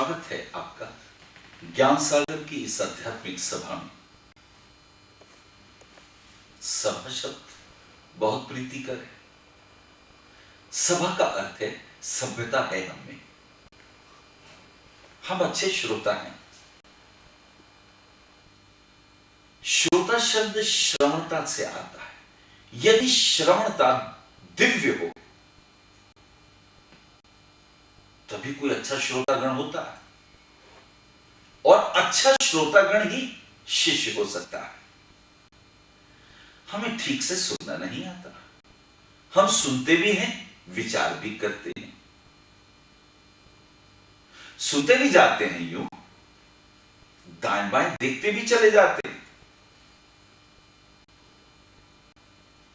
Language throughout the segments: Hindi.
स्वागत है आपका ज्ञान सागर की इस आध्यात्मिक सभा में। सभा शब्द बहुत प्रीतिकर है। सभा का अर्थ है सभ्यता है हम में। हम अच्छे श्रोता हैं। श्रोता शब्द श्रवणता से आता है। यदि श्रवणता दिव्य हो तभी कोई अच्छा श्रोतागण होता है, और अच्छा श्रोतागण ही शिष्य हो सकता है। हमें ठीक से सुनना नहीं आता। हम सुनते भी हैं, विचार भी करते हैं, सुनते भी जाते हैं, यूं दाएं बाएं देखते भी चले जाते हैं।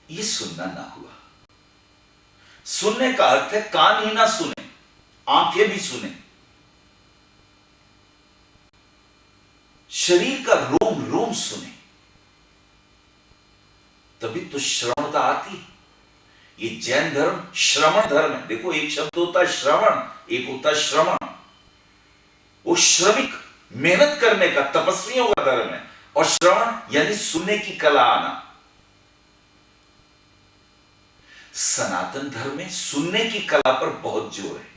ये सुनना ना हुआ। सुनने का अर्थ है कान ही ना सुने, आंखें भी सुने, शरीर का रोम रोम सुने, तभी तो श्रवणता आती। ये जैन धर्म श्रवण धर्म है। देखो, एक शब्द होता है श्रवण, एक होता है श्रवण। वो श्रमिक मेहनत करने का, तपस्वियों का धर्म है। और श्रवण यानी सुनने की कला आना। सनातन धर्म में सुनने की कला पर बहुत जोर है।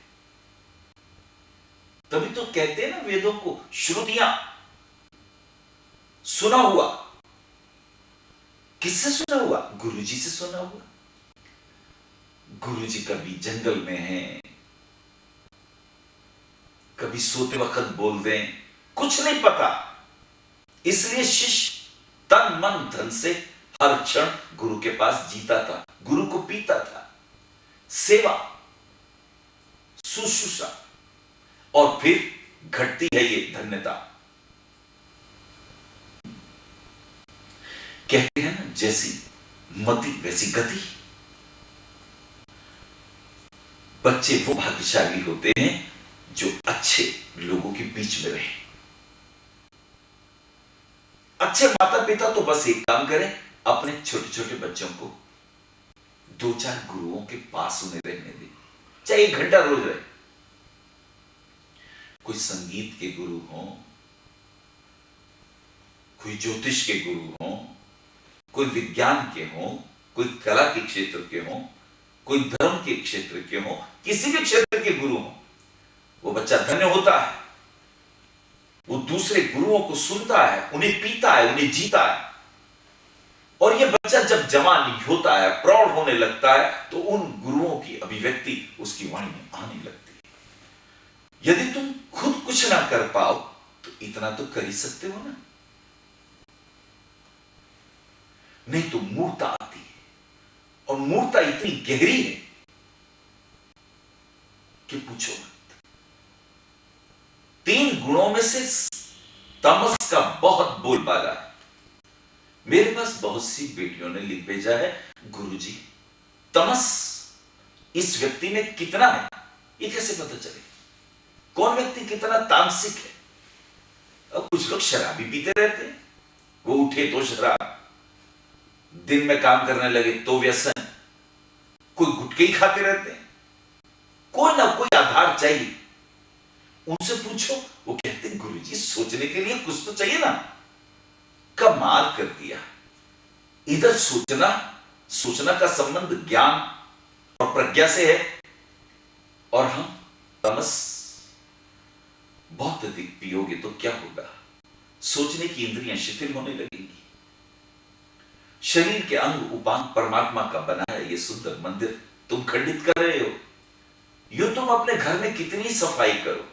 तभी तो कहते हैं ना वेदों को, श्रुतियां, सुना हुआ। किससे सुना हुआ? गुरुजी से सुना हुआ। गुरुजी कभी जंगल में हैं, कभी सोते वक्त बोल दें, कुछ नहीं पता। इसलिए शिष्य तन मन धन से हर क्षण गुरु के पास जीता था, गुरु को पीता था। सेवा, शुश्रूषा, और फिर घटती है ये धन्यता। कहते हैं ना, जैसी मति वैसी गति। बच्चे वो भाग्यशाली होते हैं जो अच्छे लोगों के बीच में रहे। अच्छे माता पिता तो बस एक काम करें, अपने छोटे छोटे बच्चों को 2-4 गुरुओं के पास उन्हें रहने दें, चाहे 1 घंटा रोज रहे। कोई संगीत के गुरु हों, कोई ज्योतिष के गुरु हों, कोई विज्ञान के हों, कोई कला के क्षेत्र के हों, कोई धर्म के क्षेत्र के हों, किसी भी क्षेत्र के गुरु हों, वो बच्चा धन्य होता है। वो दूसरे गुरुओं को सुनता है, उन्हें पीता है, उन्हें जीता है। और ये बच्चा जब जवान होता है, प्रौढ़ होने लगता है, तो उन गुरुओं की अभिव्यक्ति उसकी वाणी में आने लगती है। यदि तुम खुद कुछ ना कर पाओ तो इतना तो कर ही सकते हो ना। नहीं तो मूर्ता आती है, और मूर्ता इतनी गहरी है कि पूछो मत। 3 गुणों में से तमस का बहुत बोलबाला है। मेरे पास बहुत सी बेटियों ने लिख भेजा है, गुरुजी तमस इस व्यक्ति में कितना है, ये कैसे पता चले? कौन व्यक्ति कितना तामसिक है? अब कुछ लोग शराबी पीते रहते हैं, वो उठे तो शराब, दिन में काम करने लगे तो व्यसन, कोई गुटके ही खाते रहते हैं। कोई ना कोई आधार चाहिए। उनसे पूछो, वो कहते हैं गुरुजी सोचने के लिए कुछ तो चाहिए ना। कमाल कर दिया। इधर सोचना का संबंध ज्ञान और प्रज्ञा से है, और हम तमस बहुत अधिक पियोगे तो क्या होगा? सोचने की इंद्रियां शिथिल होने लगेंगी। शरीर के अंग उपांग परमात्मा का बना है ये सुंदर मंदिर तुम खंडित कर रहे हो। यूं तुम अपने घर में कितनी सफाई करो,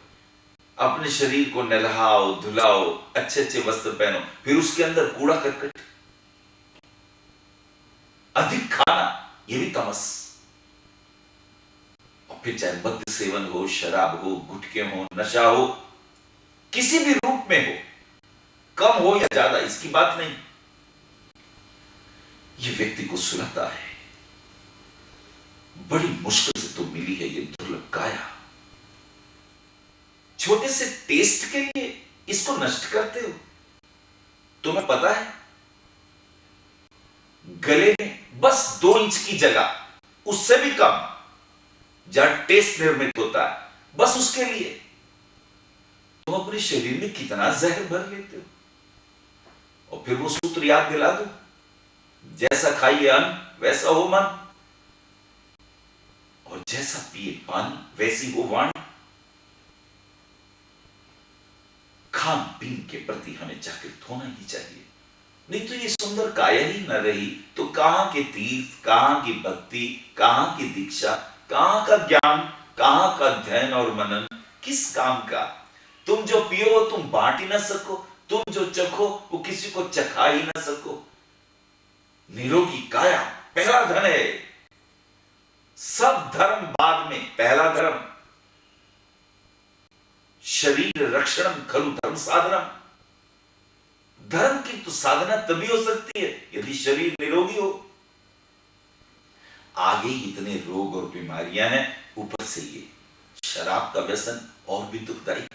अपने शरीर को नहलाओ धुलाओ, अच्छे अच्छे वस्त्र पहनो, फिर उसके अंदर कूड़ा करकट, अधिक खाना, यह भी तमस। और फिर चाहे मद्य सेवन हो, शराब हो, गुटखे हो, नशा हो, किसी भी रूप में हो, कम हो या ज्यादा, इसकी बात नहीं, ये व्यक्ति को सुलाता है। बड़ी मुश्किल से तो मिली है ये दुर्लभ काया। छोटे से टेस्ट के लिए इसको नष्ट करते हो। तुम्हें पता है, गले में बस 2 इंच की जगह, उससे भी कम, जहां टेस्ट निर्मित होता है, बस उसके लिए अपने शरीर में कितना जहर भर लेते हो। और फिर वो सूत्र याद दिला दो, जैसा खाइए अन्न वैसा हो मन, और जैसा पिए पानी वैसी हो वाणी। खान पीन के प्रति हमें जागृत होना ही चाहिए, नहीं तो ये सुंदर काया ही न रही तो कहां के तीर्थ, कहां की भक्ति, कहां की दीक्षा, कहां का ज्ञान, कहां का अध्ययन और मनन, किस काम का। तुम जो पियो वो तुम बांट ही ना सको, तुम जो चखो वो किसी को चखा ही ना सको। निरोगी काया पहला धन है, सब धर्म बाद में, पहला धर्म शरीर रक्षणम खलु धर्म साधनम। धर्म की तो साधना तभी हो सकती है यदि शरीर निरोगी हो। आगे इतने रोग और बीमारियां हैं, ऊपर से ये शराब का व्यसन और भी दुखदाई।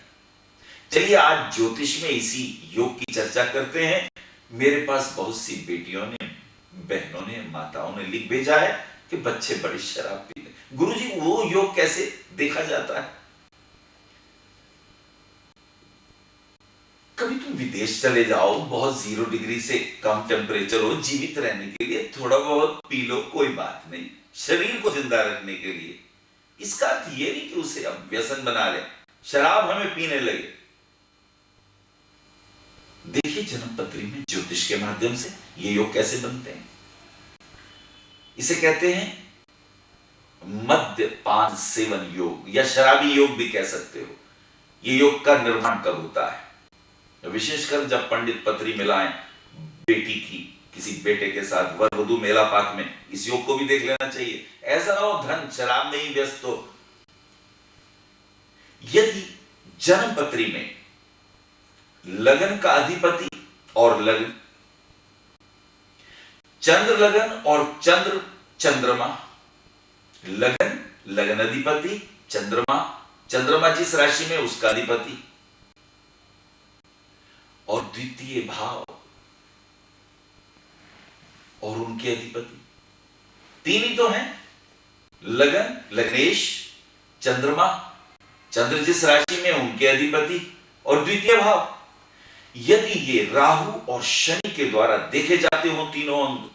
चलिए आज ज्योतिष में इसी योग की चर्चा करते हैं। मेरे पास बहुत सी बेटियों ने, बहनों ने, माताओं ने लिख भेजा है कि बच्चे बड़ी शराब पीते। गुरुजी वो योग कैसे देखा जाता है? कभी तुम विदेश चले जाओ, बहुत 0 डिग्री से कम टेम्परेचर हो, जीवित रहने के लिए थोड़ा बहुत पी लो, कोई बात नहीं, शरीर को जिंदा रखने के लिए। इसका अर्थ ये नहीं कि उसे अब व्यसन बना ले, शराब हमें पीने लगे। देखिए जन्मपत्री में ज्योतिष के माध्यम से ये योग कैसे बनते हैं। इसे कहते हैं मद्यपान सेवन योग, या शराबी योग भी कह सकते हो। ये योग का निर्माण कब होता है? विशेषकर जब पंडित पत्री मिलाएं बेटी की किसी बेटे के साथ, वर वधू मेला पाक में, इस योग को भी देख लेना चाहिए। ऐसा ना हो धन शराब में ही व्यस्त हो। यदि जन्मपत्री में लगन का अधिपति और लगन, चंद्र लगन और चंद्र चंद्रमा, लगन लगन अधिपति, चंद्रमा चंद्रमा जिस राशि में उसका अधिपति, और द्वितीय भाव और उनके अधिपति, तीन ही तो हैं। लगन लग्नेश, चंद्रमा चंद्र जिस राशि में उनके अधिपति, और द्वितीय भाव। यदि ये राहु और शनि के द्वारा देखे जाते हो तीनों अंग,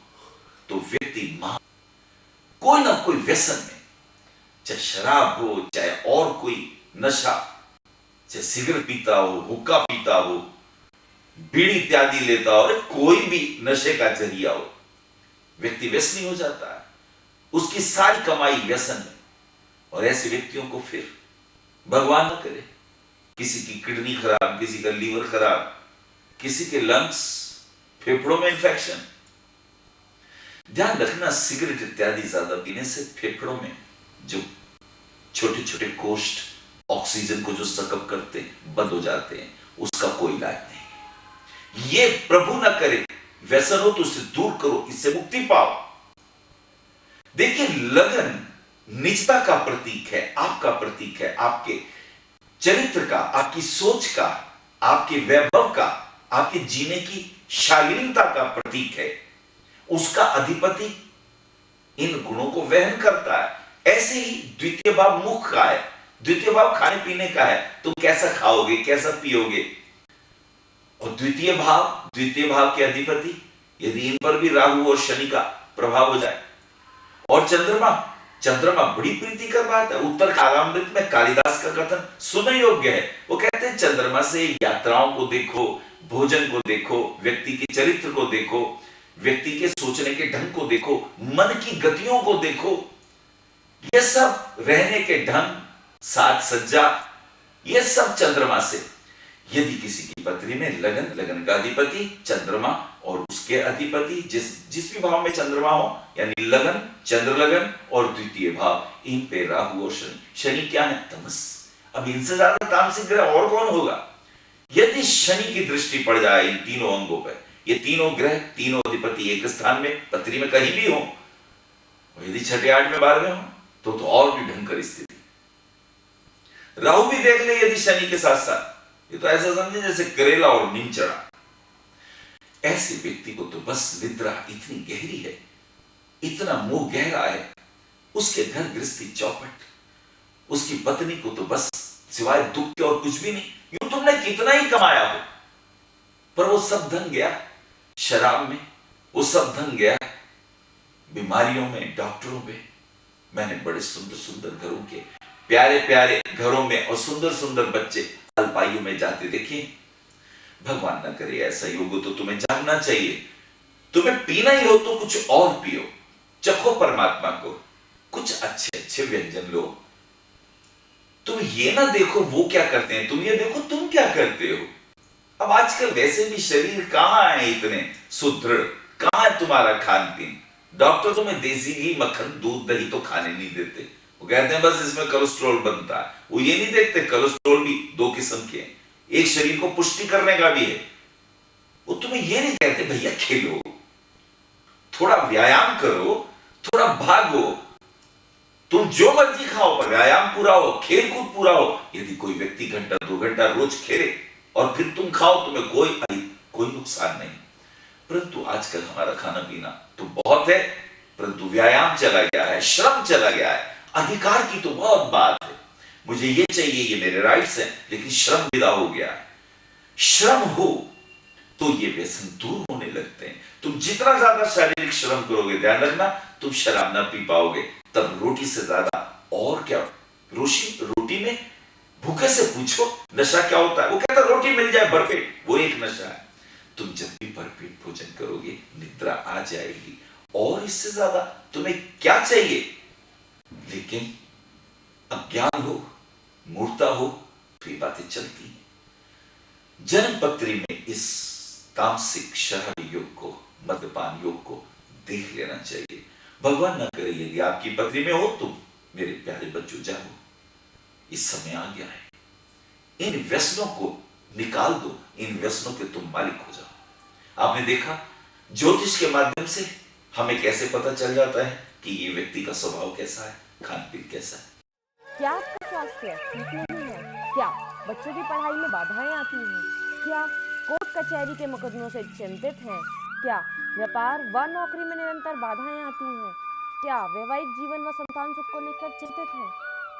तो व्यक्ति कोई ना कोई व्यसन में, चाहे शराब हो, चाहे और कोई नशा, चाहे सिगरेट पीता हो, हुक्का पीता हो, बीड़ी इत्यादि लेता हो, कोई भी नशे का जरिया हो, व्यक्ति व्यसनी हो जाता है। उसकी सारी कमाई व्यसन है। और ऐसे व्यक्तियों को फिर भगवान न करे, किसी की किडनी खराब, किसी का लीवर खराब, किसी के लंग्स, फेफड़ों में इंफेक्शन। ध्यान रखना, सिगरेट इत्यादि ज्यादा पीने से फेफड़ों में जो छोटे छोटे कोष्ठ ऑक्सीजन को जो सकअप करते हैं, बंद हो जाते हैं, उसका कोई इलाज नहीं। ये प्रभु न करे, व्यसन हो तो उसे दूर करो, इससे मुक्ति पाओ। देखिए लगन निजता का प्रतीक है, आपका प्रतीक है, आपके चरित्र का, आपकी सोच का, आपके वैभव का, आपके जीने की शालीनता का प्रतीक है। उसका अधिपति इन गुणों को वहन करता है। ऐसे ही द्वितीय भाव मुख का है, द्वितीय भाव खाने पीने का है, तुम कैसा खाओगे, कैसा पियोगे। और द्वितीय भाव के अधिपति, यदि इन पर भी राहु और शनि का प्रभाव हो जाए। और चंद्रमा बड़ी प्रीतिकर बात है। उत्तर कालामृत में कालिदास का कथन सुनने योग्य है। वो कहते हैं चंद्रमा से यात्राओं को देखो, भोजन को देखो, व्यक्ति के चरित्र को देखो, व्यक्ति के सोचने के ढंग को देखो, मन की गतियों को देखो। ये सब रहने के ढंग, साज सज्जा, ये सब चंद्रमा से। यदि किसी की पत्री में लगन का अधिपति चंद्रमा और उसके अधिपति जिस भी भाव में चंद्रमा हो, यानी लगन, चंद्र लगन और द्वितीय भाव, इन पे राहु और शनि क्या है? तमस। अब इनसे ज्यादा तामसिक ग्रह और कौन होगा? यदि शनि की दृष्टि पड़ जाए इन तीनों अंगों पर, ये तीनों ग्रह, तीनों अधिपति एक स्थान में पत्री में कहीं भी हो, और यदि 6, 8 में 12 हो, तो और भी भयंकर स्थिति। राहु भी देख ले यदि शनि के साथ साथ, ये तो ऐसा समझे जैसे करेला और नीमचड़ा। ऐसे व्यक्ति को तो बस निद्रा इतनी गहरी है, इतना मोह गहरा है, उसके घर गृहस्थी चौपट, उसकी पत्नी को तो बस सिवाय दुख के और कुछ भी नहीं। यूं तो तुमने कितना ही कमाया हो, पर वो सब धन गया शराब में, वो सब धन गया बीमारियों में, डॉक्टरों में। मैंने बड़े सुंदर सुंदर घरों के, प्यारे प्यारे घरों में और सुंदर सुंदर बच्चे अल्पायु में जाते देखे। भगवान ना करे ऐसा योग हो तो तुम्हें जागना चाहिए। तुम्हें पीना ही हो तो कुछ और पियो, चखो परमात्मा को, कुछ अच्छे अच्छे व्यंजन लो। तुम ये ना देखो वो क्या करते हैं, तुम ये देखो तुम क्या करते हो। अब आजकल वैसे भी शरीर कहां है इतने सुदृढ़, कहां है तुम्हारा खान पीन। डॉक्टर तुम्हें देसी घी, मक्खन, दूध, दही तो खाने नहीं देते। वो कहते हैं बस इसमें कोलेस्ट्रॉल बनता है। वो ये नहीं देखते कोलेस्ट्रॉल भी दो किस्म के हैं, एक शरीर को पुष्टि करने का भी है। वो तुम्हें ये नहीं कहते भैया खेलो, थोड़ा व्यायाम करो, थोड़ा भागो, तुम जो मर्जी खाओ पर व्यायाम पूरा हो, खेल कूद पूरा हो। यदि कोई व्यक्ति घंटा 2 घंटा रोज खेले और फिर तुम खाओ, तुम्हें कोई नुकसान नहीं। परंतु आजकल हमारा खाना पीना तो बहुत है, परंतु व्यायाम चला गया है, श्रम चला गया है। अधिकार की तो बहुत बात है, मुझे ये चाहिए, ये मेरे राइट्स हैं, लेकिन श्रम विदा हो गया है। श्रम हो तो ये व्यसन दूर होने लगते हैं। तुम जितना ज्यादा शारीरिक श्रम करोगे, ध्यान रखना, तुम शराब ना पी पाओगे। तब रोटी से ज्यादा और क्या, रोटी में भूखे से पूछो नशा क्या होता है, वो कहता रोटी मिल जाए भरपेट, वो एक नशा है। तुम जब भी भरपेट भोजन करोगे निद्रा आ जाएगी, और इससे ज्यादा तुम्हें क्या चाहिए। लेकिन अज्ञान हो, मूर्खता हो तो ये बातें चलती हैं। जन्म पत्री में इस तामसिक शराब योग को, मद्यपान योग को देख लेना चाहिए। भगवान ना करे यदि आपकी पत्री में हो तो मेरे प्यारे बच्चों जागो, इस समय आ गया है। इन व्यसनों को निकाल दो, इन व्यसनों के तुम मालिक हो जाओ। आपने देखा ज्योतिष के माध्यम से हमें कैसे पता चल जाता है कि ये व्यक्ति का स्वभाव कैसा है, खान पीन कैसा है। क्या आपका स्वास्थ्य ठीक नहीं है? क्या बच्चों की पढ़ाई में बाधाएं आती हैं? क्या कोर्ट कचहरी के मुकदमों से चिंतित हैं? क्या व्यापार व नौकरी में निरंतर बाधाएं आती हैं? क्या वैवाहिक जीवन व संतान सुख को लेकर चिंतित हैं?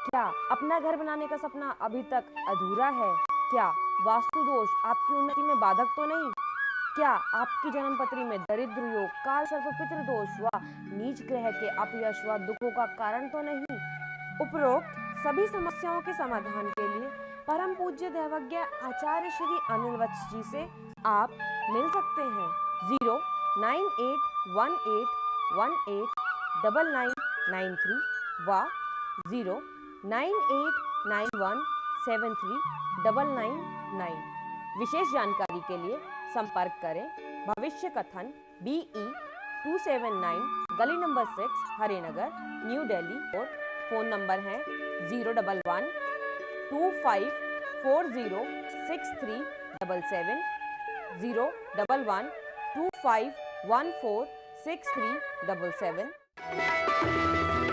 क्या अपना घर बनाने का सपना अभी तक अधूरा है? क्या वास्तु दोष आपकी उन्नति में बाधक तो नहीं? क्या आपकी जन्म पत्री में दरिद्र योग, काल सर्प, पितृ दोष व नीच ग्रह के अपयश व दुखों का कारण तो नहीं? उपरोक्त सभी समस्याओं के समाधान के लिए परम पूज्य दैवज्ञ आचार्य श्री अनिल वत्स जी से आप मिल सकते हैं। 09818189993 व 09891739999। विशेष जानकारी के लिए संपर्क करें भविष्य कथन BE 279 गली नंबर 6 हरिनगर न्यू दिल्ली। और फोन नंबर है 01125406377 01125146377।